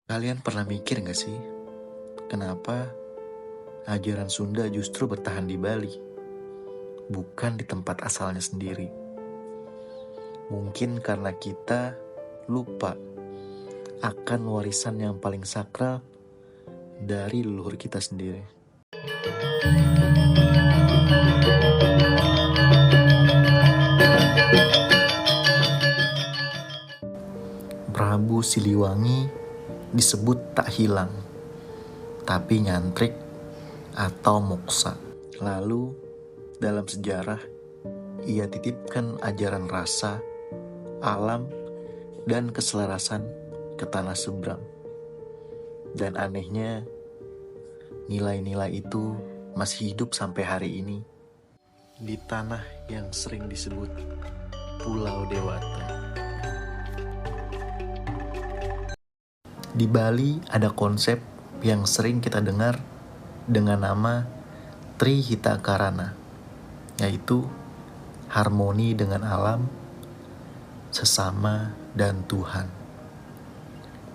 Kalian pernah mikir gak sih, kenapa ajaran Sunda justru bertahan di Bali, bukan di tempat asalnya sendiri? Mungkin karena kita lupa akan warisan yang paling sakral dari leluhur kita sendiri. Prabu Siliwangi disebut tak hilang, tapi nyantrik atau moksa. Lalu dalam sejarah, ia titipkan ajaran rasa, alam, dan keselarasan ke tanah seberang. Dan anehnya, nilai-nilai itu masih hidup sampai hari ini di tanah yang sering disebut Pulau Dewata. Di Bali ada konsep yang sering kita dengar dengan nama Trihitakarana, yaitu harmoni dengan alam, sesama, dan Tuhan.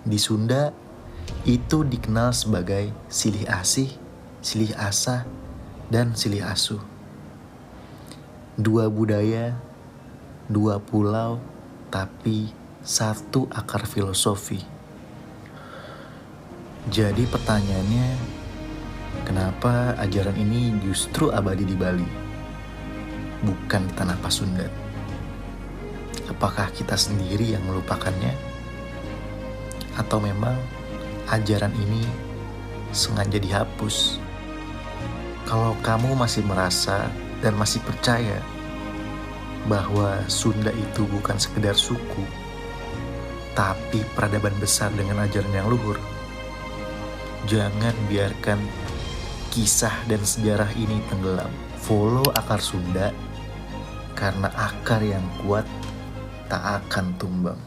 Di Sunda, itu dikenal sebagai silih asih, silih asah, dan silih asuh. Dua budaya, dua pulau, tapi satu akar filosofi. Jadi pertanyaannya, kenapa ajaran ini justru abadi di Bali, bukan di tanah Pasundan? Apakah kita sendiri yang melupakannya? Atau memang ajaran ini sengaja dihapus? Kalau kamu masih merasa dan masih percaya bahwa Sunda itu bukan sekedar suku, tapi peradaban besar dengan ajaran yang luhur, jangan biarkan kisah dan sejarah ini tenggelam. Follow akar Sunda, karena akar yang kuat tak akan tumbang.